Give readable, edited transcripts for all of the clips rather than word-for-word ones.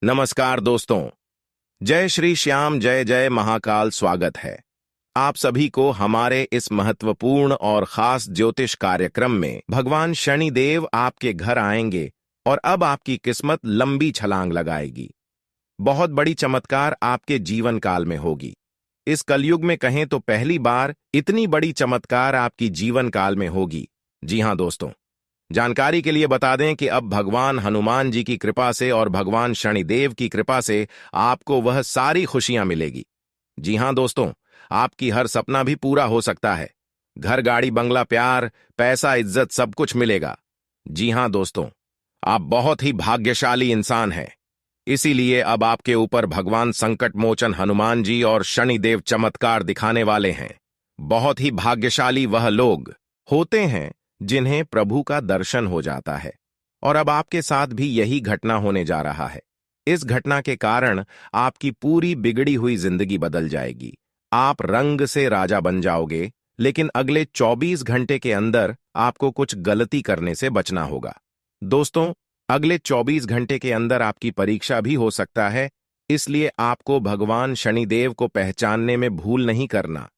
नमस्कार दोस्तों। जय श्री श्याम, जय जय महाकाल। स्वागत है आप सभी को हमारे इस महत्वपूर्ण और खास ज्योतिष कार्यक्रम में। भगवान शनिदेव आपके घर आएंगे और अब आपकी किस्मत लंबी छलांग लगाएगी। बहुत बड़ी चमत्कार आपके जीवन काल में होगी। इस कलयुग में कहें तो पहली बार इतनी बड़ी चमत्कार आपकी जीवन काल में होगी। जी हां दोस्तों, जानकारी के लिए बता दें कि अब भगवान हनुमान जी की कृपा से और भगवान शनिदेव की कृपा से आपको वह सारी खुशियां मिलेगी। जी हां दोस्तों, आपकी हर सपना भी पूरा हो सकता है। घर, गाड़ी, बंगला, प्यार, पैसा, इज्जत सब कुछ मिलेगा। जी हां दोस्तों, आप बहुत ही भाग्यशाली इंसान हैं। इसीलिए अब आपके ऊपर भगवान संकट मोचन हनुमान जी और शनिदेव चमत्कार दिखाने वाले हैं। बहुत ही भाग्यशाली वह लोग होते हैं जिन्हें प्रभु का दर्शन हो जाता है, और अब आपके साथ भी यही घटना होने जा रहा है। इस घटना के कारण आपकी पूरी बिगड़ी हुई जिंदगी बदल जाएगी। आप रंग से राजा बन जाओगे, लेकिन अगले 24 घंटे के अंदर आपको कुछ गलती करने से बचना होगा। दोस्तों, अगले 24 घंटे के अंदर आपकी परीक्षा भी हो सकता है, इसलिए आपको भगवान शनिदेव को पहचानने में भूल नहीं करना।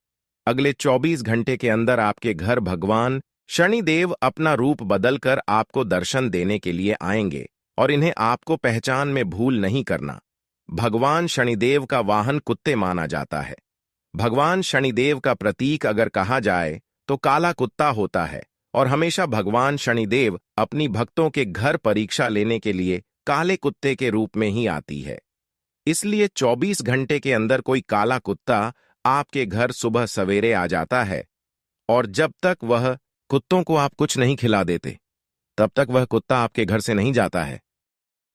अगले 24 घंटे के अंदर आपके घर भगवान शनिदेव अपना रूप बदलकर आपको दर्शन देने के लिए आएंगे, और इन्हें आपको पहचान में भूल नहीं करना। भगवान शनिदेव का वाहन कुत्ते माना जाता है। भगवान शनिदेव का प्रतीक अगर कहा जाए तो काला कुत्ता होता है, और हमेशा भगवान शनिदेव अपनी भक्तों के घर परीक्षा लेने के लिए काले कुत्ते के रूप में ही आती है। इसलिए 24 घंटे के अंदर कोई काला कुत्ता आपके घर सुबह सवेरे आ जाता है, और जब तक वह कुत्तों को आप कुछ नहीं खिला देते, तब तक वह कुत्ता आपके घर से नहीं जाता है,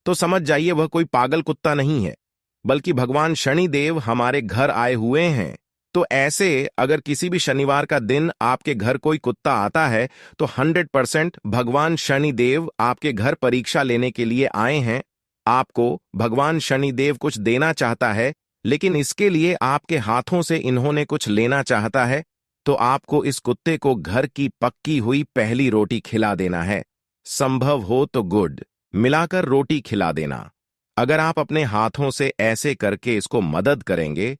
तो समझ जाइए वह कोई पागल कुत्ता नहीं है, बल्कि भगवान शनिदेव हमारे घर आए हुए हैं। तो ऐसे अगर किसी भी शनिवार का दिन आपके घर कोई कुत्ता आता है, तो 100% भगवान शनिदेव आपके घर परीक्षा लेने के लिए आए हैं। आपको भगवान शनिदेव कुछ देना चाहता है, लेकिन इसके लिए आपके हाथों से इन्होंने कुछ लेना चाहता है, तो आपको इस कुत्ते को घर की पक्की हुई पहली रोटी खिला देना है। संभव हो तो गुड़ मिलाकर रोटी खिला देना। अगर आप अपने हाथों से ऐसे करके इसको मदद करेंगे,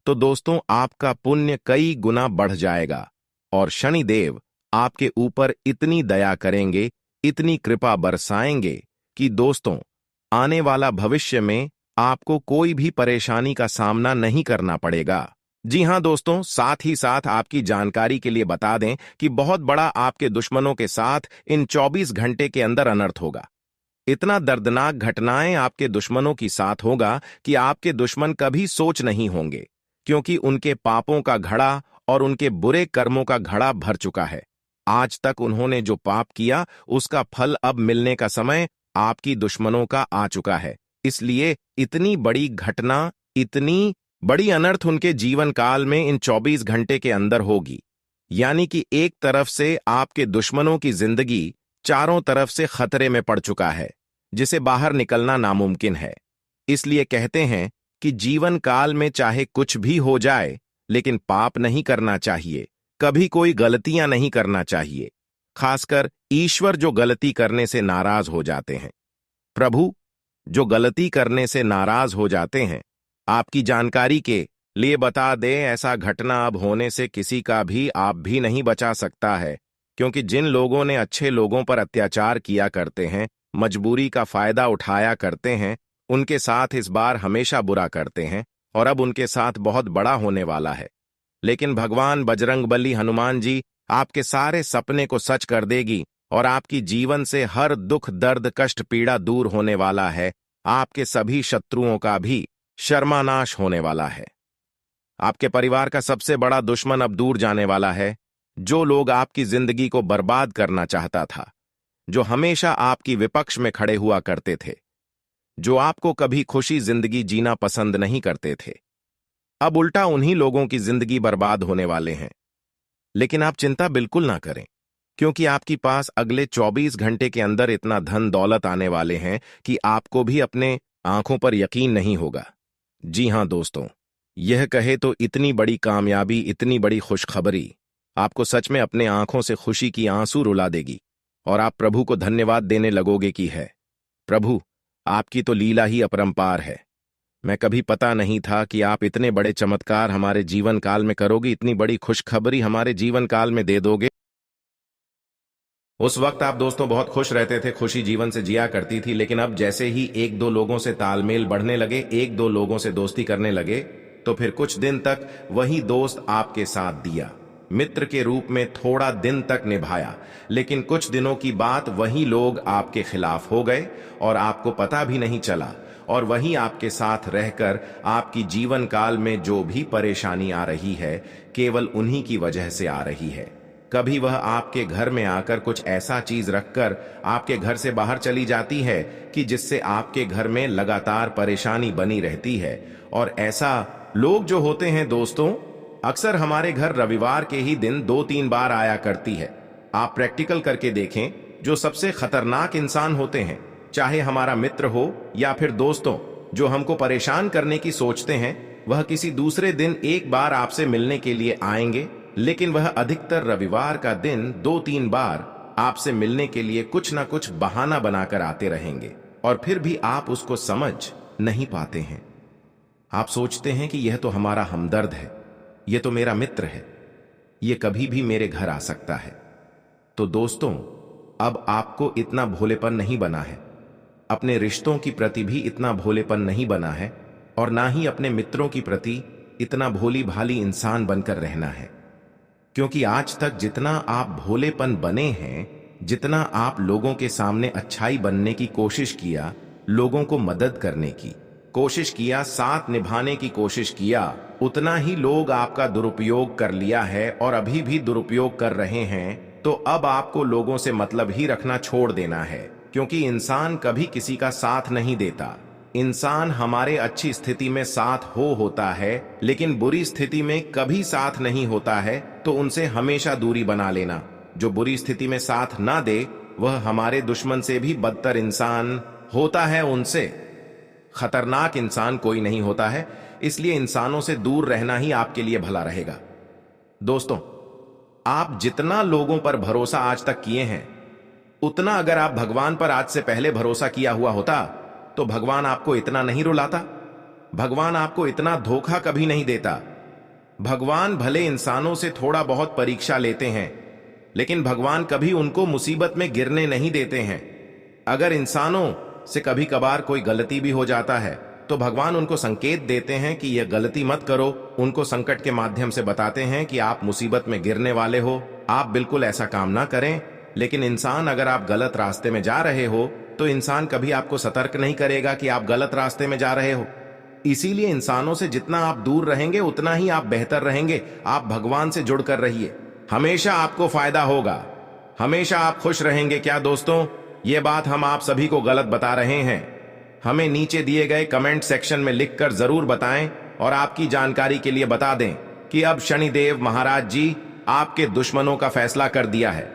तो दोस्तों आपका पुण्य कई गुना बढ़ जाएगा, और शनिदेव आपके ऊपर इतनी दया करेंगे, इतनी कृपा बरसाएंगे कि दोस्तों आने वाला भविष्य में आपको कोई भी परेशानी का सामना नहीं करना पड़ेगा। जी हां दोस्तों, साथ ही साथ आपकी जानकारी के लिए बता दें कि बहुत बड़ा आपके दुश्मनों के साथ इन 24 घंटे के अंदर अनर्थ होगा। इतना दर्दनाक घटनाएं आपके दुश्मनों की साथ होगा कि आपके दुश्मन कभी सोच नहीं होंगे, क्योंकि उनके पापों का घड़ा और उनके बुरे कर्मों का घड़ा भर चुका है। आज तक उन्होंने जो पाप किया, उसका फल अब मिलने का समय आपकी दुश्मनों का आ चुका है। इसलिए इतनी बड़ी घटना, इतनी बड़ी अनर्थ उनके जीवन काल में इन 24 घंटे के अंदर होगी। यानी कि एक तरफ से आपके दुश्मनों की जिंदगी चारों तरफ से खतरे में पड़ चुका है, जिसे बाहर निकलना नामुमकिन है। इसलिए कहते हैं कि जीवन काल में चाहे कुछ भी हो जाए, लेकिन पाप नहीं करना चाहिए, कभी कोई गलतियां नहीं करना चाहिए। खासकर ईश्वर जो गलती करने से नाराज हो जाते हैं, प्रभु जो गलती करने से नाराज हो जाते हैं। आपकी जानकारी के लिए बता दें, ऐसा घटना अब होने से किसी का भी आप भी नहीं बचा सकता है, क्योंकि जिन लोगों ने अच्छे लोगों पर अत्याचार किया करते हैं, मजबूरी का फायदा उठाया करते हैं, उनके साथ इस बार हमेशा बुरा करते हैं, और अब उनके साथ बहुत बड़ा होने वाला है। लेकिन भगवान बजरंगबली हनुमान जी आपके सारे सपने को सच कर देगी, और आपकी जीवन से हर दुख, दर्द, कष्ट, पीड़ा दूर होने वाला है। आपके सभी शत्रुओं का भी शर्मानाश होने वाला है। आपके परिवार का सबसे बड़ा दुश्मन अब दूर जाने वाला है। जो लोग आपकी जिंदगी को बर्बाद करना चाहता था, जो हमेशा आपकी विपक्ष में खड़े हुआ करते थे, जो आपको कभी खुशी जिंदगी जीना पसंद नहीं करते थे, अब उल्टा उन्हीं लोगों की जिंदगी बर्बाद होने वाले हैं। लेकिन आप चिंता बिल्कुल ना करें, क्योंकि आपके पास अगले 24 घंटे के अंदर इतना धन दौलत आने वाले हैं कि आपको भी अपने आंखों पर यकीन नहीं होगा। जी हां दोस्तों, यह कहे तो इतनी बड़ी कामयाबी, इतनी बड़ी खुशखबरी आपको सच में अपने आंखों से खुशी की आंसू रुला देगी, और आप प्रभु को धन्यवाद देने लगोगे कि है प्रभु, आपकी तो लीला ही अपरंपार है। मैं कभी पता नहीं था कि आप इतने बड़े चमत्कार हमारे जीवन काल में करोगे, इतनी बड़ी खुशखबरी हमारे जीवन काल में दे दोगे। उस वक्त आप दोस्तों बहुत खुश रहते थे, खुशी जीवन से जिया करती थी, लेकिन अब जैसे ही एक दो लोगों से तालमेल बढ़ने लगे, एक दो लोगों से दोस्ती करने लगे, तो फिर कुछ दिन तक वही दोस्त आपके साथ दिया, मित्र के रूप में थोड़ा दिन तक निभाया, लेकिन कुछ दिनों की बात वही लोग आपके खिलाफ हो गए और आपको पता भी नहीं चला, और वही आपके साथ रहकर आपकी जीवन काल में जो भी परेशानी आ रही है केवल उन्हीं की वजह से आ रही है। कभी वह आपके घर में आकर कुछ ऐसा चीज रखकर आपके घर से बाहर चली जाती है कि जिससे आपके घर में लगातार परेशानी बनी रहती है। और ऐसा लोग जो होते हैं दोस्तों, अक्सर हमारे घर रविवार के ही दिन 2-3 बार आया करती है। आप प्रैक्टिकल करके देखें, जो सबसे खतरनाक इंसान होते हैं, चाहे हमारा मित्र हो या फिर दोस्तों, जो हमको परेशान करने की सोचते हैं, वह किसी दूसरे दिन एक बार आपसे मिलने के लिए आएंगे, लेकिन वह अधिकतर रविवार का दिन 2-3 बार आपसे मिलने के लिए कुछ ना कुछ बहाना बनाकर आते रहेंगे, और फिर भी आप उसको समझ नहीं पाते हैं। आप सोचते हैं कि यह तो हमारा हमदर्द है, यह तो मेरा मित्र है, यह कभी भी मेरे घर आ सकता है। तो दोस्तों, अब आपको इतना भोलेपन नहीं बना है, अपने रिश्तों की प्रति भी इतना भोलेपन नहीं बना है, और ना ही अपने मित्रों की प्रति इतना भोली भाली इंसान बनकर रहना है। क्योंकि आज तक जितना आप भोलेपन बने हैं, जितना आप लोगों के सामने अच्छाई बनने की कोशिश किया, लोगों को मदद करने की कोशिश किया, साथ निभाने की कोशिश किया, उतना ही लोग आपका दुरुपयोग कर लिया है और अभी भी दुरुपयोग कर रहे हैं। तो अब आपको लोगों से मतलब ही रखना छोड़ देना है, क्योंकि इंसान कभी किसी का साथ नहीं देता। इंसान हमारे अच्छी स्थिति में साथ होता है, लेकिन बुरी स्थिति में कभी साथ नहीं होता है, तो उनसे हमेशा दूरी बना लेना। जो बुरी स्थिति में साथ ना दे, वह हमारे दुश्मन से भी बदतर इंसान होता है। उनसे खतरनाक इंसान कोई नहीं होता है, इसलिए इंसानों से दूर रहना ही आपके लिए भला रहेगा। दोस्तों, आप जितना लोगों पर भरोसा आज तक किए हैं, उतना अगर आप भगवान पर आज से पहले भरोसा किया हुआ होता, तो भगवान आपको इतना नहीं रुलाता, भगवान आपको इतना धोखा कभी नहीं देता। भगवान भले इंसानों से थोड़ा बहुत परीक्षा लेते हैं, लेकिन भगवान कभी उनको मुसीबत में गिरने नहीं देते हैं। अगर इंसानों से कभी कभार कोई गलती भी हो जाता है, तो भगवान उनको संकेत देते हैं कि यह गलती मत करो, उनको संकट के माध्यम से बताते हैं कि आप मुसीबत में गिरने वाले हो, आप बिल्कुल ऐसा काम ना करें। लेकिन इंसान, अगर आप गलत रास्ते में जा रहे हो, तो इंसान कभी आपको सतर्क नहीं करेगा कि आप गलत रास्ते में जा रहे हो। इसीलिए इंसानों से जितना आप दूर रहेंगे, उतना ही आप बेहतर रहेंगे। आप भगवान से जुड़कर रहिए, हमेशा आपको फायदा होगा, हमेशा आप खुश रहेंगे। क्या दोस्तों, ये बात हम आप सभी को गलत बता रहे हैं? हमें नीचे दिए गए कमेंट सेक्शन में लिखकर जरूर बताएं, और आपकी जानकारी के लिए बता दें कि अब शनिदेव महाराज जी आपके दुश्मनों का फैसला कर दिया है।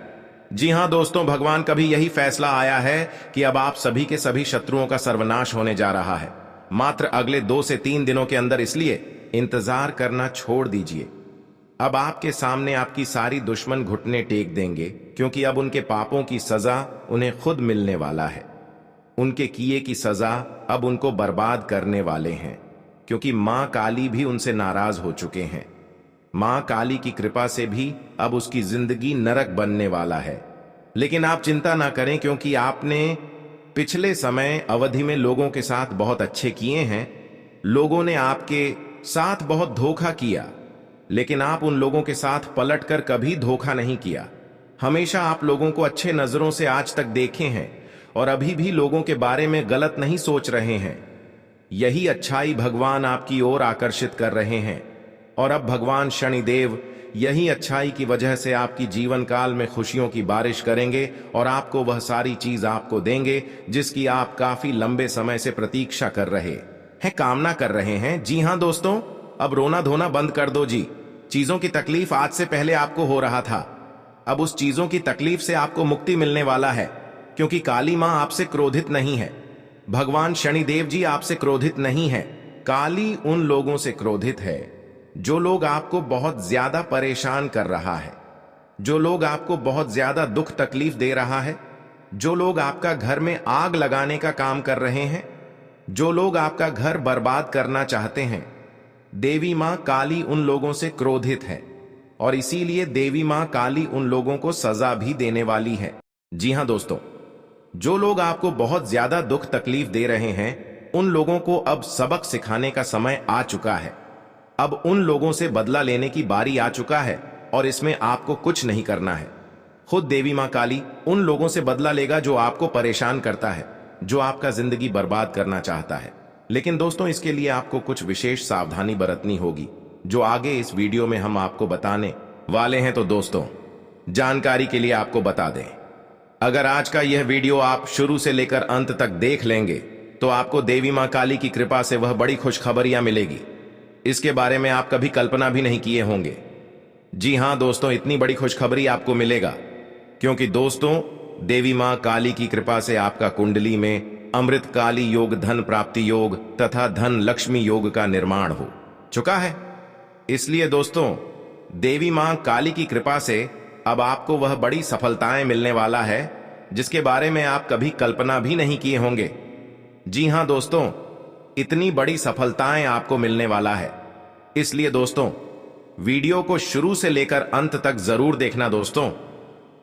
जी हां दोस्तों, भगवान का भी यही फैसला आया है कि अब आप सभी के सभी शत्रुओं का सर्वनाश होने जा रहा है, मात्र अगले 2 से 3 दिनों के अंदर। इसलिए इंतजार करना छोड़ दीजिए। अब आपके सामने आपकी सारी दुश्मन घुटने टेक देंगे, क्योंकि अब उनके पापों की सजा उन्हें खुद मिलने वाला है। उनके किए की सजा अब उनको बर्बाद करने वाले हैं, क्योंकि मां काली भी उनसे नाराज हो चुके हैं। मां काली की कृपा से भी अब उसकी जिंदगी नरक बनने वाला है। लेकिन आप चिंता ना करें, क्योंकि आपने पिछले समय अवधि में लोगों के साथ बहुत अच्छे किए हैं। लोगों ने आपके साथ बहुत धोखा किया, लेकिन आप उन लोगों के साथ पलटकर कभी धोखा नहीं किया। हमेशा आप लोगों को अच्छे नजरों से आज तक देखे हैं, और अभी भी लोगों के बारे में गलत नहीं सोच रहे हैं। यही अच्छाई भगवान आपकी ओर आकर्षित कर रहे हैं, और अब भगवान शनिदेव यही अच्छाई की वजह से आपकी जीवन काल में खुशियों की बारिश करेंगे, और आपको वह सारी चीज आपको देंगे जिसकी आप काफी लंबे समय से प्रतीक्षा कर रहे हैं, कामना कर रहे हैं। जी हां दोस्तों, अब रोना धोना बंद कर दो जी। चीजों की तकलीफ आज से पहले आपको हो रहा था, अब उस चीजों की तकलीफ से आपको मुक्ति मिलने वाला है, क्योंकि काली मां आपसे क्रोधित नहीं है, भगवान शनिदेव जी आपसे क्रोधित नहीं है। काली उन लोगों से क्रोधित है जो लोग आपको बहुत ज्यादा परेशान कर रहा है, जो लोग आपको बहुत ज्यादा दुख तकलीफ दे रहा है, जो लोग आपका घर में आग लगाने का काम कर रहे हैं, जो लोग आपका घर बर्बाद करना चाहते हैं, देवी मां काली उन लोगों से क्रोधित है और इसीलिए देवी मां काली उन लोगों को सजा भी देने वाली है। जी हां दोस्तों, जो लोग आपको बहुत ज्यादा दुख तकलीफ दे रहे हैं, उन लोगों को अब सबक सिखाने का समय आ चुका है। अब उन लोगों से बदला लेने की बारी आ चुका है और इसमें आपको कुछ नहीं करना है। खुद देवी मां काली उन लोगों से बदला लेगा जो आपको परेशान करता है, जो आपका जिंदगी बर्बाद करना चाहता है। लेकिन दोस्तों, इसके लिए आपको कुछ विशेष सावधानी बरतनी होगी, जो आगे इस वीडियो में हम आपको बताने वाले हैं। तो दोस्तों, जानकारी के लिए आपको बता दें, अगर आज का यह वीडियो आप शुरू से लेकर अंत तक देख लेंगे तो आपको देवी मां काली की कृपा से वह बड़ी खुशखबरियां मिलेगी, इसके बारे में आप कभी कल्पना भी नहीं किए होंगे। जी हां दोस्तों, इतनी बड़ी खुशखबरी आपको मिलेगा क्योंकि दोस्तों, देवी मां काली की कृपा से आपका कुंडली में अमृत काली योग, धन प्राप्ति योग तथा धन लक्ष्मी योग का निर्माण हो चुका है। इसलिए दोस्तों, देवी मां काली की कृपा से अब आपको वह बड़ी सफलताएं मिलने वाला है जिसके बारे में आप कभी कल्पना भी नहीं किए होंगे। जी हां दोस्तों, इतनी बड़ी सफलताएं आपको मिलने वाला है। इसलिए दोस्तों, वीडियो को शुरू से लेकर अंत तक जरूर देखना। दोस्तों,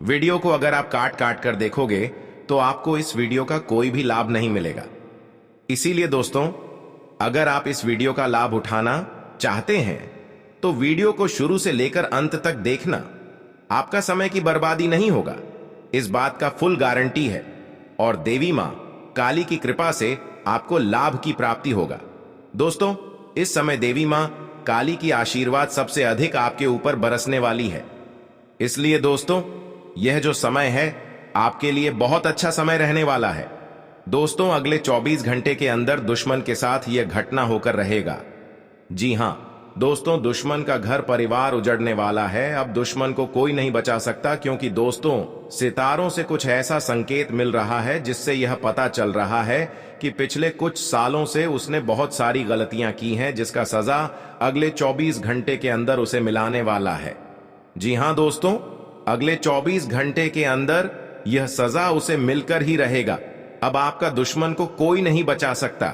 वीडियो को अगर आप काट काट कर देखोगे तो आपको इस वीडियो का कोई भी लाभ नहीं मिलेगा। इसीलिए दोस्तों, अगर आप इस वीडियो का लाभ उठाना चाहते हैं तो वीडियो को शुरू से लेकर अंत तक देखना। आपका समय की बर्बादी नहीं होगा, इस बात का फुल गारंटी है और देवी मां काली की कृपा से आपको लाभ की प्राप्ति होगा। दोस्तों, इस समय देवी मां काली की आशीर्वाद सबसे अधिक आपके ऊपर बरसने वाली है। इसलिए दोस्तों, यह जो समय है आपके लिए बहुत अच्छा समय रहने वाला है। दोस्तों, अगले 24 घंटे के अंदर दुश्मन के साथ यह घटना होकर रहेगा। जी हां दोस्तों, दुश्मन का घर परिवार उजड़ने वाला है। अब दुश्मन को कोई नहीं बचा सकता क्योंकि दोस्तों, सितारों से कुछ ऐसा संकेत मिल रहा है जिससे यह पता चल रहा है कि पिछले कुछ सालों से उसने बहुत सारी गलतियां की हैं, जिसका सजा अगले 24 घंटे के अंदर उसे मिलाने वाला है। जी हां दोस्तों, अगले 24 घंटे के अंदर यह सजा उसे मिलकर ही रहेगा। अब आपका दुश्मन को कोई नहीं बचा सकता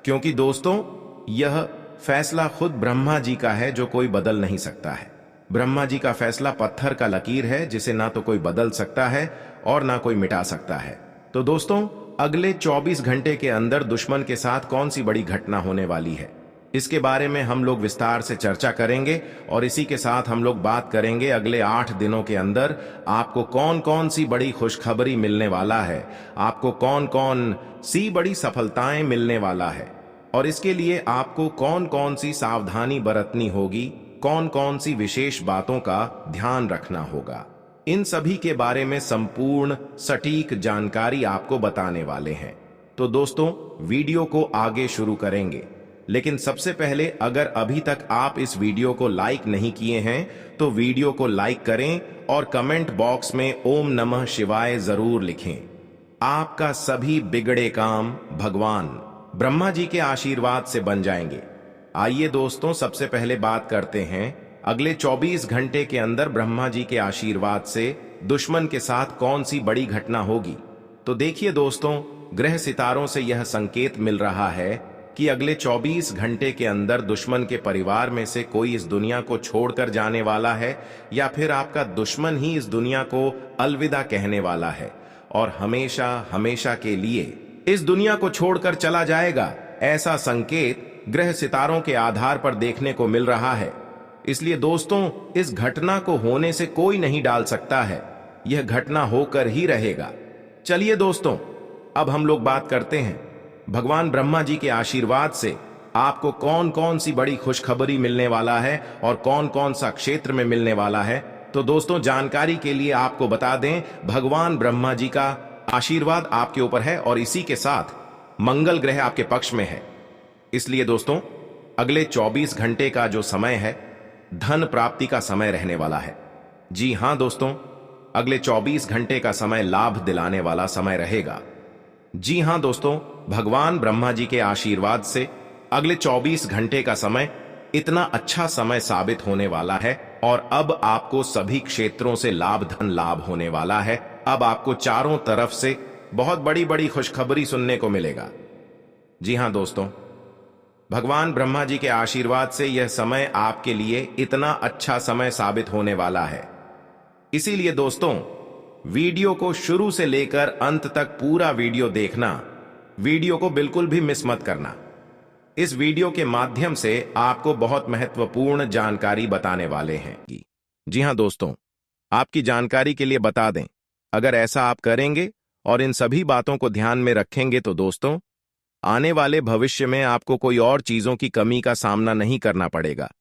क्योंकि दोस्तों, यह फैसला खुद ब्रह्मा जी का है जो कोई बदल नहीं सकता है। ब्रह्मा जी का फैसला पत्थर का लकीर है जिसे ना तो कोई बदल सकता है और ना कोई मिटा सकता है। तो दोस्तों, अगले 24 घंटे के अंदर दुश्मन के साथ कौन सी बड़ी घटना होने वाली है, इसके बारे में हम लोग विस्तार से चर्चा करेंगे और इसी के साथ हम लोग बात करेंगे अगले 8 दिनों के अंदर आपको कौन कौन सी बड़ी खुशखबरी मिलने वाला है, आपको कौन कौन सी बड़ी सफलताएं मिलने वाला है और इसके लिए आपको कौन कौन सी सावधानी बरतनी होगी, कौन कौन सी विशेष बातों का ध्यान रखना होगा। इन सभी के बारे में संपूर्ण सटीक जानकारी आपको बताने वाले हैं। तो दोस्तों, वीडियो को आगे शुरू करेंगे, लेकिन सबसे पहले अगर अभी तक आप इस वीडियो को लाइक नहीं किए हैं तो वीडियो को लाइक करें और कमेंट बॉक्स में ओम नमः शिवाय जरूर लिखें। आपका सभी बिगड़े काम भगवान ब्रह्मा जी के आशीर्वाद से बन जाएंगे। आइए दोस्तों, सबसे पहले बात करते हैं अगले 24 घंटे के अंदर ब्रह्मा जी के आशीर्वाद से दुश्मन के साथ कौन सी बड़ी घटना होगी। तो देखिए दोस्तों, ग्रह सितारों से यह संकेत मिल रहा है कि अगले 24 घंटे के अंदर दुश्मन के परिवार में से कोई इस दुनिया को छोड़कर जाने वाला है या फिर आपका दुश्मन ही इस दुनिया को अलविदा कहने वाला है और हमेशा हमेशा के लिए इस दुनिया को छोड़कर चला जाएगा। ऐसा संकेत ग्रह सितारों के आधार पर देखने को मिल रहा है। इसलिए दोस्तों, इस घटना को होने से कोई नहीं डाल सकता है, यह घटना होकर ही रहेगा। चलिए दोस्तों, अब हम लोग बात करते हैं भगवान ब्रह्मा जी के आशीर्वाद से आपको कौन कौन सी बड़ी खुशखबरी मिलने वाला है और कौन कौन सा क्षेत्र में मिलने वाला है। तो दोस्तों, जानकारी के लिए आपको बता दें, भगवान ब्रह्मा जी का आशीर्वाद आपके ऊपर है और इसी के साथ मंगल ग्रह आपके पक्ष में है। इसलिए दोस्तों, अगले 24 घंटे का जो समय है धन प्राप्ति का समय रहने वाला है। जी हां दोस्तों, अगले 24 घंटे का समय लाभ दिलाने वाला समय रहेगा। जी हां दोस्तों, भगवान ब्रह्मा जी के आशीर्वाद से अगले 24 घंटे का समय इतना अच्छा समय साबित होने वाला है और अब आपको सभी क्षेत्रों से लाभ धन लाभ होने वाला है। अब आपको चारों तरफ से बहुत बड़ी बड़ी खुशखबरी सुनने को मिलेगा। जी हां दोस्तों, भगवान ब्रह्मा जी के आशीर्वाद से यह समय आपके लिए इतना अच्छा समय साबित होने वाला है। इसीलिए दोस्तों, वीडियो को शुरू से लेकर अंत तक पूरा वीडियो देखना, वीडियो को बिल्कुल भी मिस मत करना। इस वीडियो के माध्यम से आपको बहुत महत्वपूर्ण जानकारी बताने वाले हैं। जी हां दोस्तों, आपकी जानकारी के लिए बता दें, अगर ऐसा आप करेंगे और इन सभी बातों को ध्यान में रखेंगे तो दोस्तों, आने वाले भविष्य में आपको कोई और चीजों की कमी का सामना नहीं करना पड़ेगा,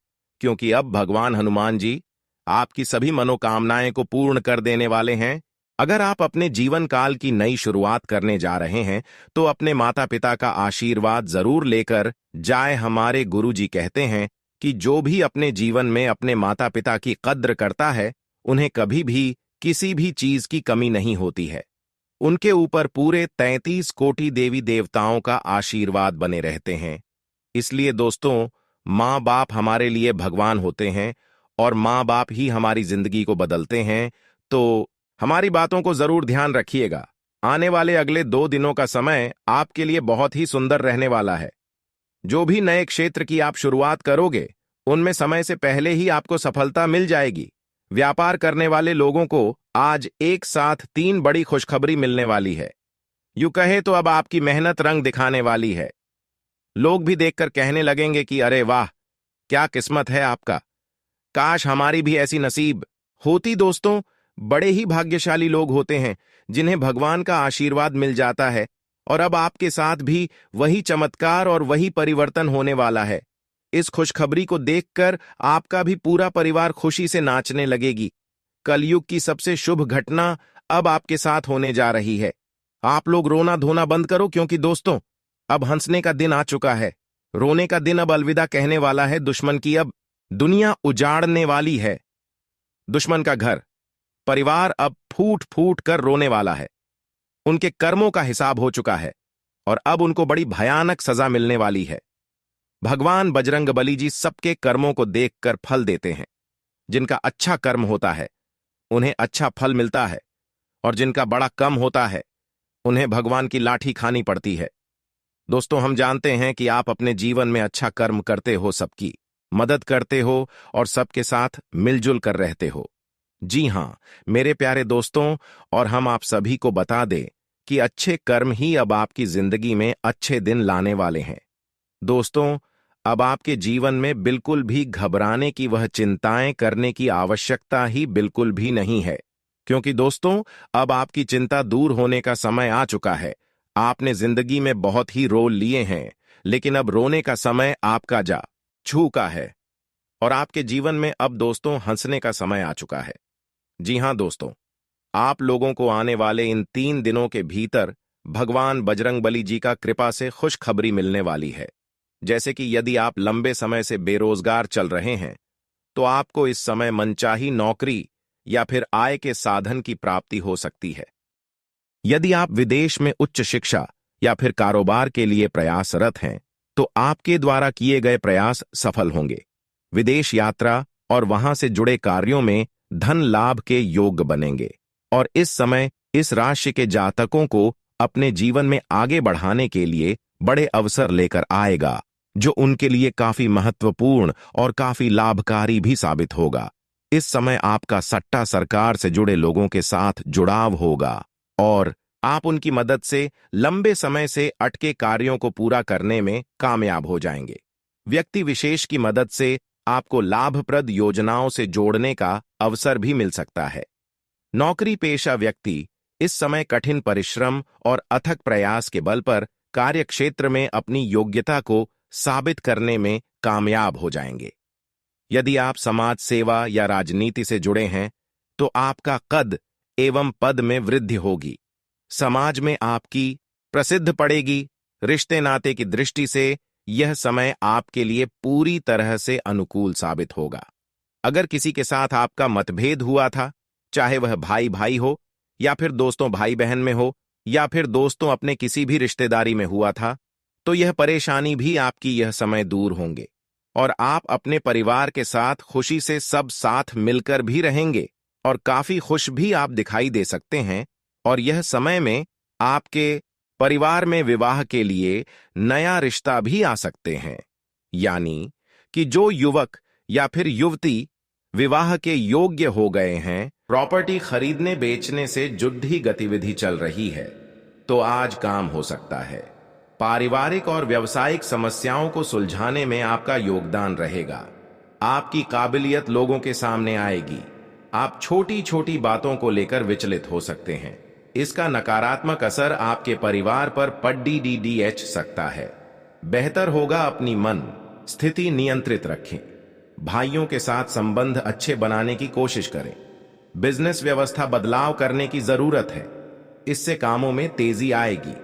क्योंकि अब भगवान हनुमान जी आपकी सभी मनोकामनाएं को पूर्ण कर देने वाले हैं। अगर आप अपने जीवन काल की नई शुरुआत करने जा रहे हैं तो अपने माता पिता का आशीर्वाद जरूर लेकर जाए। हमारे गुरुजी कहते हैं कि जो भी अपने जीवन में अपने माता पिता की कद्र करता है, उन्हें कभी भी किसी भी चीज की कमी नहीं होती है। उनके ऊपर पूरे 33 कोटि देवी देवताओं का आशीर्वाद बने रहते हैं। इसलिए दोस्तों, माँ बाप हमारे लिए भगवान होते हैं और माँ बाप ही हमारी जिंदगी को बदलते हैं। तो हमारी बातों को जरूर ध्यान रखिएगा। आने वाले अगले 2 दिनों का समय आपके लिए बहुत ही सुंदर रहने वाला है। जो भी नए क्षेत्र की आप शुरुआत करोगे, उनमें समय से पहले ही आपको सफलता मिल जाएगी। व्यापार करने वाले लोगों को आज एक साथ 3 बड़ी खुशखबरी मिलने वाली है। यूं कहे तो अब आपकी मेहनत रंग दिखाने वाली है। लोग भी देखकर कहने लगेंगे कि अरे वाह, क्या किस्मत है आपका, काश हमारी भी ऐसी नसीब होती। दोस्तों, बड़े ही भाग्यशाली लोग होते हैं जिन्हें भगवान का आशीर्वाद मिल जाता है, और अब आपके साथ भी वही चमत्कार और वही परिवर्तन होने वाला है। इस खुशखबरी को देखकर आपका भी पूरा परिवार खुशी से नाचने लगेगी। कलयुग की सबसे शुभ घटना अब आपके साथ होने जा रही है। आप लोग रोना धोना बंद करो, क्योंकि दोस्तों, अब हंसने का दिन आ चुका है। रोने का दिन अब अलविदा कहने वाला है। दुश्मन की अब दुनिया उजाड़ने वाली है। दुश्मन का घर परिवार अब फूट फूट कर रोने वाला है। उनके कर्मों का हिसाब हो चुका है और अब उनको बड़ी भयानक सजा मिलने वाली है। भगवान बजरंगबली जी सबके कर्मों को देखकर फल देते हैं। जिनका अच्छा कर्म होता है उन्हें अच्छा फल मिलता है, और जिनका बड़ा कम होता है उन्हें भगवान की लाठी खानी पड़ती है। दोस्तों, हम जानते हैं कि आप अपने जीवन में अच्छा कर्म करते हो, सबकी मदद करते हो और सबके साथ मिलजुल कर रहते हो। जी हां मेरे प्यारे दोस्तों, और हम आप सभी को बता दें कि अच्छे कर्म ही अब आपकी जिंदगी में अच्छे दिन लाने वाले हैं। दोस्तों, अब आपके जीवन में बिल्कुल भी घबराने की वह चिंताएं करने की आवश्यकता ही बिल्कुल भी नहीं है, क्योंकि दोस्तों, अब आपकी चिंता दूर होने का समय आ चुका है। आपने जिंदगी में बहुत ही रोल लिए हैं, लेकिन अब रोने का समय आपका जा चुका है और आपके जीवन में अब दोस्तों हंसने का समय आ चुका है। जी हां दोस्तों, आप लोगों को आने वाले इन 3 दिनों के भीतर भगवान बजरंगबली जी का कृपा से खुशखबरी मिलने वाली है। जैसे कि यदि आप लंबे समय से बेरोजगार चल रहे हैं, तो आपको इस समय मनचाही नौकरी या फिर आय के साधन की प्राप्ति हो सकती है। यदि आप विदेश में उच्च शिक्षा या फिर कारोबार के लिए प्रयासरत हैं, तो आपके द्वारा किए गए प्रयास सफल होंगे। विदेश यात्रा और वहां से जुड़े कार्यों में धन लाभ के योग बनेंगे, और इस समय इस राशि के जातकों को अपने जीवन में आगे बढ़ाने के लिए बड़े अवसर लेकर आएगा, जो उनके लिए काफी महत्वपूर्ण और काफी लाभकारी भी साबित होगा। इस समय आपका सट्टा सरकार से जुड़े लोगों के साथ जुड़ाव होगा और आप उनकी मदद से लंबे समय से अटके कार्यों को पूरा करने में कामयाब हो जाएंगे। व्यक्ति विशेष की मदद से आपको लाभप्रद योजनाओं से जोड़ने का अवसर भी मिल सकता है। नौकरी पेशा व्यक्ति इस समय कठिन परिश्रम और अथक प्रयास के बल पर कार्यक्षेत्र में अपनी योग्यता को साबित करने में कामयाब हो जाएंगे। यदि आप समाज सेवा या राजनीति से जुड़े हैं, तो आपका कद एवं पद में वृद्धि होगी। समाज में आपकी प्रसिद्ध पड़ेगी। रिश्ते नाते की दृष्टि से यह समय आपके लिए पूरी तरह से अनुकूल साबित होगा। अगर किसी के साथ आपका मतभेद हुआ था, चाहे वह भाई भाई हो या फिर दोस्तों भाई बहन में हो या फिर दोस्तों अपने किसी भी रिश्तेदारी में हुआ था, तो यह परेशानी भी आपकी यह समय दूर होंगे और आप अपने परिवार के साथ खुशी से सब साथ मिलकर भी रहेंगे। और काफी खुश भी आप दिखाई दे सकते हैं। और यह समय में आपके परिवार में विवाह के लिए नया रिश्ता भी आ सकते हैं। यानी कि जो युवक या फिर युवती विवाह के योग्य हो गए हैं, प्रॉपर्टी खरीदने बेचने से जुड़ी गतिविधि चल रही है, तो आज काम हो सकता है। पारिवारिक और व्यावसायिक समस्याओं को सुलझाने में आपका योगदान रहेगा। आपकी काबिलियत लोगों के सामने आएगी। आप छोटी छोटी बातों को लेकर विचलित हो सकते हैं। इसका नकारात्मक असर आपके परिवार पर पड़ सकता है। बेहतर होगा अपनी मन स्थिति नियंत्रित रखें। भाइयों के साथ संबंध अच्छे बनाने की कोशिश करें। बिजनेस व्यवस्था बदलाव करने की जरूरत है, इससे कामों में तेजी आएगी।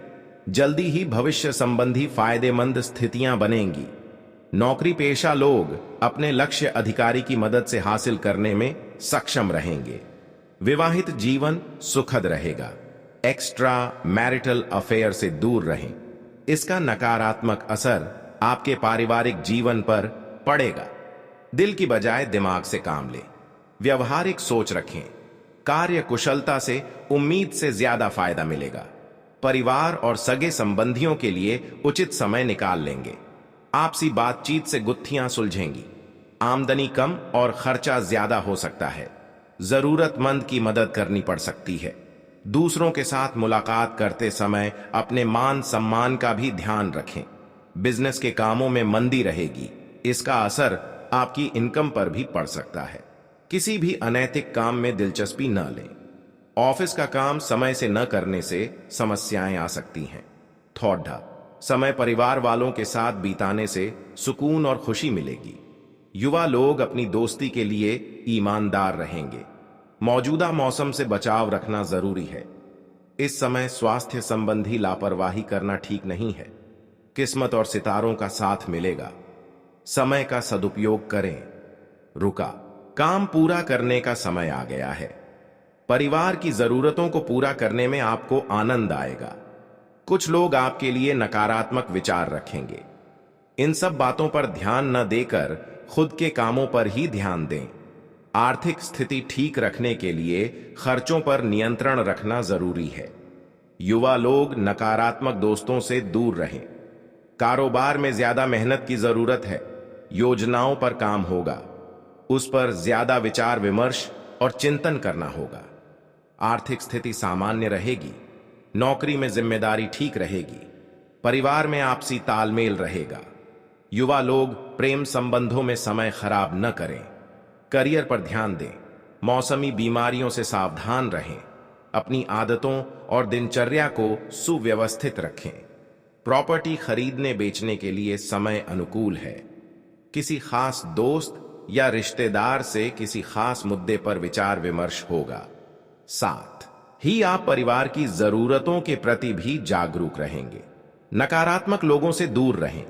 जल्दी ही भविष्य संबंधी फायदेमंद स्थितियां बनेंगी। नौकरी पेशा लोग अपने लक्ष्य अधिकारी की मदद से हासिल करने में सक्षम रहेंगे। विवाहित जीवन सुखद रहेगा। एक्स्ट्रा मैरिटल अफेयर से दूर रहें। इसका नकारात्मक असर आपके पारिवारिक जीवन पर पड़ेगा। दिल की बजाय दिमाग से काम लें। व्यवहारिक सोच रखें। कार्य कुशलता से उम्मीद से ज्यादा फायदा मिलेगा। परिवार और सगे संबंधियों के लिए उचित समय निकाल लेंगे। आपसी बातचीत से गुत्थियां सुलझेंगी। आमदनी कम और खर्चा ज्यादा हो सकता है। जरूरतमंद की मदद करनी पड़ सकती है। दूसरों के साथ मुलाकात करते समय अपने मान सम्मान का भी ध्यान रखें। बिजनेस के कामों में मंदी रहेगी। इसका असर आपकी इनकम पर भी पड़ सकता है। किसी भी अनैतिक काम में दिलचस्पी न लें। ऑफिस का काम समय से न करने से समस्याएं आ सकती हैं। थोड़ा समय परिवार वालों के साथ बिताने से सुकून और खुशी मिलेगी। युवा लोग अपनी दोस्ती के लिए ईमानदार रहेंगे। मौजूदा मौसम से बचाव रखना जरूरी है। इस समय स्वास्थ्य संबंधी लापरवाही करना ठीक नहीं है। किस्मत और सितारों का साथ मिलेगा। समय का सदुपयोग करें। रुका काम पूरा करने का समय आ गया है। परिवार की जरूरतों को पूरा करने में आपको आनंद आएगा। कुछ लोग आपके लिए नकारात्मक विचार रखेंगे। इन सब बातों पर ध्यान न देकर खुद के कामों पर ही ध्यान दें। आर्थिक स्थिति ठीक रखने के लिए खर्चों पर नियंत्रण रखना जरूरी है। युवा लोग नकारात्मक दोस्तों से दूर रहें। कारोबार में ज्यादा मेहनत की जरूरत है। योजनाओं पर काम होगा। उस पर ज्यादा विचार विमर्श और चिंतन करना होगा। आर्थिक स्थिति सामान्य रहेगी। नौकरी में जिम्मेदारी ठीक रहेगी। परिवार में आपसी तालमेल रहेगा। युवा लोग प्रेम संबंधों में समय खराब न करें। करियर पर ध्यान दें। मौसमी बीमारियों से सावधान रहें। अपनी आदतों और दिनचर्या को सुव्यवस्थित रखें। प्रॉपर्टी खरीदने बेचने के लिए समय अनुकूल है। किसी खास दोस्त या रिश्तेदार से किसी खास मुद्दे पर विचार विमर्श होगा। साथ ही आप परिवार की जरूरतों के प्रति भी जागरूक रहेंगे। नकारात्मक लोगों से दूर रहें।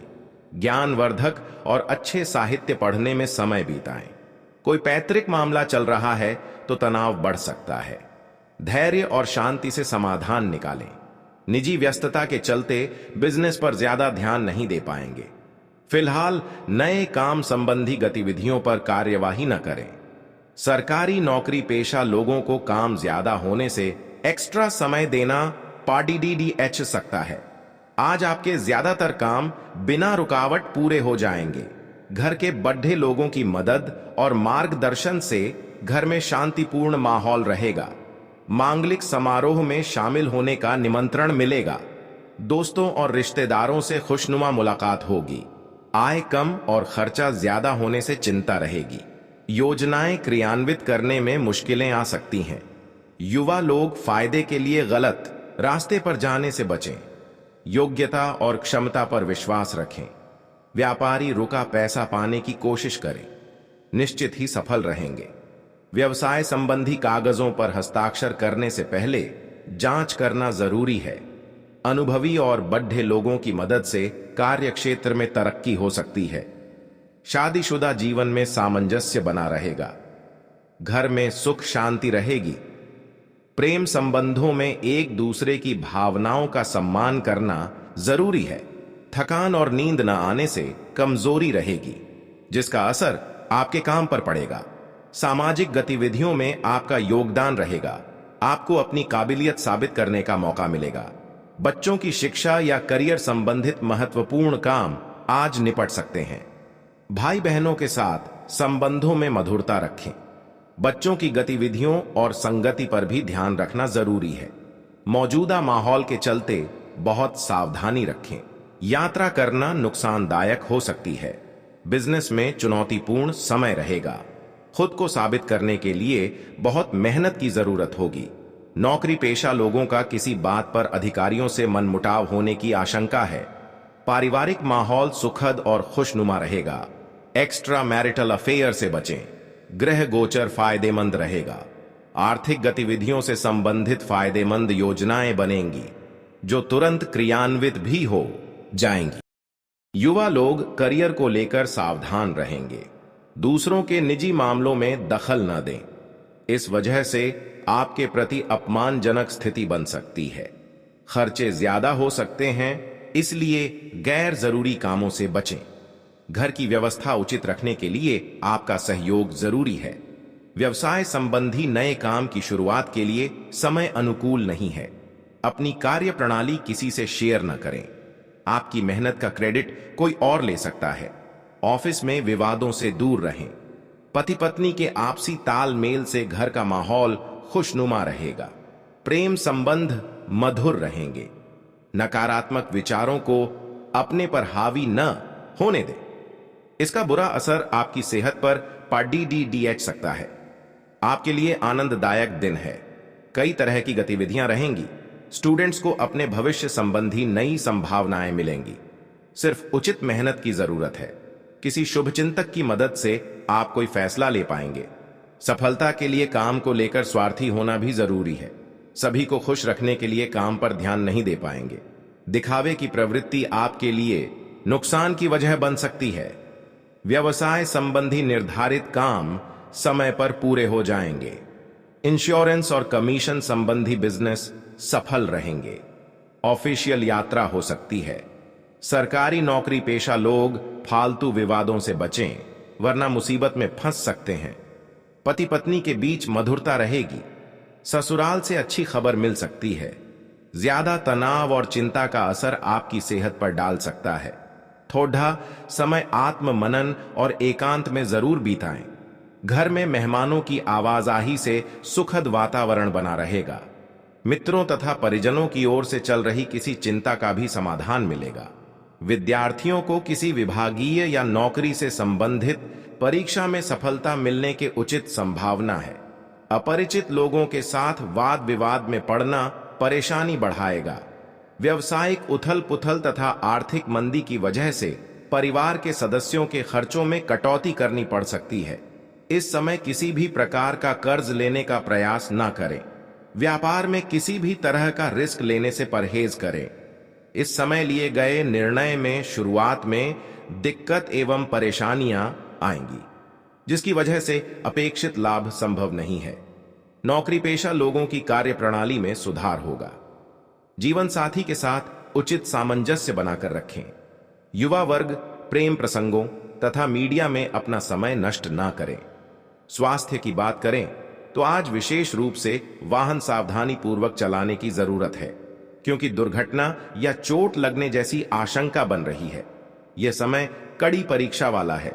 ज्ञानवर्धक और अच्छे साहित्य पढ़ने में समय बिताएं। कोई पैतृक मामला चल रहा है तो तनाव बढ़ सकता है। धैर्य और शांति से समाधान निकालें। निजी व्यस्तता के चलते बिजनेस पर ज्यादा ध्यान नहीं दे पाएंगे। फिलहाल नए काम संबंधी गतिविधियों पर कार्यवाही न करें। सरकारी नौकरी पेशा लोगों को काम ज्यादा होने से एक्स्ट्रा समय देना पड़ सकता है। आज आपके ज्यादातर काम बिना रुकावट पूरे हो जाएंगे। घर के बड़े लोगों की मदद और मार्गदर्शन से घर में शांतिपूर्ण माहौल रहेगा। मांगलिक समारोह में शामिल होने का निमंत्रण मिलेगा। दोस्तों और रिश्तेदारों से खुशनुमा मुलाकात होगी। आय कम और खर्चा ज्यादा होने से चिंता रहेगी। योजनाएं क्रियान्वित करने में मुश्किलें आ सकती हैं। युवा लोग फायदे के लिए गलत रास्ते पर जाने से बचें। योग्यता और क्षमता पर विश्वास रखें। व्यापारी रुका पैसा पाने की कोशिश करें। निश्चित ही सफल रहेंगे। व्यवसाय संबंधी कागजों पर हस्ताक्षर करने से पहले जांच करना जरूरी है। अनुभवी और बड़े लोगों की मदद से कार्य क्षेत्र में तरक्की हो सकती है। शादीशुदा जीवन में सामंजस्य बना रहेगा। घर में सुख शांति रहेगी। प्रेम संबंधों में एक दूसरे की भावनाओं का सम्मान करना जरूरी है। थकान और नींद न आने से कमजोरी रहेगी, जिसका असर आपके काम पर पड़ेगा। सामाजिक गतिविधियों में आपका योगदान रहेगा। आपको अपनी काबिलियत साबित करने का मौका मिलेगा। बच्चों की शिक्षा या करियर संबंधित महत्वपूर्ण काम आज निपट सकते हैं। भाई बहनों के साथ संबंधों में मधुरता रखें। बच्चों की गतिविधियों और संगति पर भी ध्यान रखना जरूरी है। मौजूदा माहौल के चलते बहुत सावधानी रखें। यात्रा करना नुकसानदायक हो सकती है। बिजनेस में चुनौतीपूर्ण समय रहेगा। खुद को साबित करने के लिए बहुत मेहनत की जरूरत होगी। नौकरी पेशा लोगों का किसी बात पर अधिकारियों से मनमुटाव होने की आशंका है। पारिवारिक माहौल सुखद और खुशनुमा रहेगा। एक्स्ट्रा मैरिटल अफेयर से बचें। ग्रह गोचर फायदेमंद रहेगा। आर्थिक गतिविधियों से संबंधित फायदेमंद योजनाएं बनेंगी जो तुरंत क्रियान्वित भी हो जाएंगी। युवा लोग करियर को लेकर सावधान रहेंगे। दूसरों के निजी मामलों में दखल न दें। इस वजह से आपके प्रति अपमानजनक स्थिति बन सकती है। खर्चे ज्यादा हो सकते हैं, इसलिए गैर जरूरी कामों से बचें। घर की व्यवस्था उचित रखने के लिए आपका सहयोग जरूरी है। व्यवसाय संबंधी नए काम की शुरुआत के लिए समय अनुकूल नहीं है। अपनी कार्य प्रणाली किसी से शेयर न करें। आपकी मेहनत का क्रेडिट कोई और ले सकता है। ऑफिस में विवादों से दूर रहें। पति पत्नी के आपसी तालमेल से घर का माहौल खुशनुमा रहेगा। प्रेम संबंध मधुर रहेंगे। नकारात्मक विचारों को अपने पर हावी न होने दें। इसका बुरा असर आपकी सेहत पर पड़ सकता है। आपके लिए आनंददायक दिन है। कई तरह की गतिविधियां रहेंगी। स्टूडेंट्स को अपने भविष्य संबंधी नई संभावनाएं मिलेंगी। सिर्फ उचित मेहनत की जरूरत है। किसी शुभचिंतक की मदद से आप कोई फैसला ले पाएंगे। सफलता के लिए काम को लेकर स्वार्थी होना भी जरूरी है। सभी को खुश रखने के लिए काम पर ध्यान नहीं दे पाएंगे। दिखावे की प्रवृत्ति आपके लिए नुकसान की वजह बन सकती है। व्यवसाय संबंधी निर्धारित काम समय पर पूरे हो जाएंगे। इंश्योरेंस और कमीशन संबंधी बिजनेस सफल रहेंगे। ऑफिशियल यात्रा हो सकती है। सरकारी नौकरी पेशा लोग फालतू विवादों से बचें, वरना मुसीबत में फंस सकते हैं। पति पत्नी के बीच मधुरता रहेगी। ससुराल से अच्छी खबर मिल सकती है। ज्यादा तनाव और चिंता का असर आपकी सेहत पर डाल सकता है। थोड़ा समय आत्म मनन और एकांत में जरूर बिताएं। घर में मेहमानों की आवाजाही से सुखद वातावरण बना रहेगा। मित्रों तथा परिजनों की ओर से चल रही किसी चिंता का भी समाधान मिलेगा। विद्यार्थियों को किसी विभागीय या नौकरी से संबंधित परीक्षा में सफलता मिलने के उचित संभावना है। अपरिचित लोगों के साथ वाद विवाद में पड़ना परेशानी बढ़ाएगा। व्यवसायिक उथल पुथल तथा आर्थिक मंदी की वजह से परिवार के सदस्यों के खर्चों में कटौती करनी पड़ सकती है। इस समय किसी भी प्रकार का कर्ज लेने का प्रयास न करें। व्यापार में किसी भी तरह का रिस्क लेने से परहेज करें। इस समय लिए गए निर्णय में शुरुआत में दिक्कत एवं परेशानियां आएंगी, जिसकी वजह से अपेक्षित लाभ संभव नहीं है। नौकरी पेशा लोगों की कार्य प्रणाली में सुधार होगा। जीवन साथी के साथ उचित सामंजस्य बनाकर रखें। युवा वर्ग प्रेम प्रसंगों तथा मीडिया में अपना समय नष्ट ना करें। स्वास्थ्य की बात करें तो आज विशेष रूप से वाहन सावधानी पूर्वक चलाने की जरूरत है, क्योंकि दुर्घटना या चोट लगने जैसी आशंका बन रही है। यह समय कड़ी परीक्षा वाला है,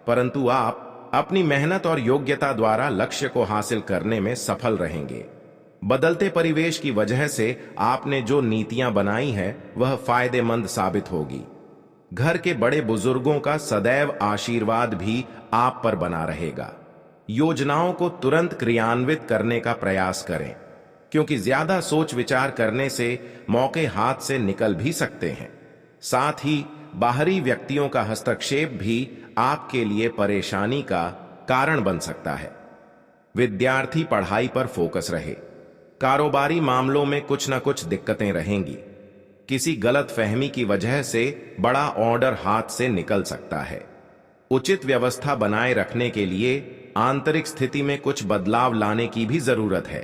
परंतु आप अपनी मेहनत और योग्यता द्वारा लक्ष्य को हासिल करने में सफल रहेंगे। बदलते परिवेश की वजह से आपने जो नीतियां बनाई है वह फायदेमंद साबित होगी। घर के बड़े बुजुर्गों का सदैव आशीर्वाद भी आप पर बना रहेगा। योजनाओं को तुरंत क्रियान्वित करने का प्रयास करें, क्योंकि ज्यादा सोच विचार करने से मौके हाथ से निकल भी सकते हैं। साथ ही बाहरी व्यक्तियों का हस्तक्षेप भी आपके लिए परेशानी का कारण बन सकता है। विद्यार्थी पढ़ाई पर फोकस रहे। कारोबारी मामलों में कुछ न कुछ दिक्कतें रहेंगी। किसी गलत फहमी की वजह से बड़ा ऑर्डर हाथ से निकल सकता है। उचित व्यवस्था बनाए रखने के लिए आंतरिक स्थिति में कुछ बदलाव लाने की भी जरूरत है।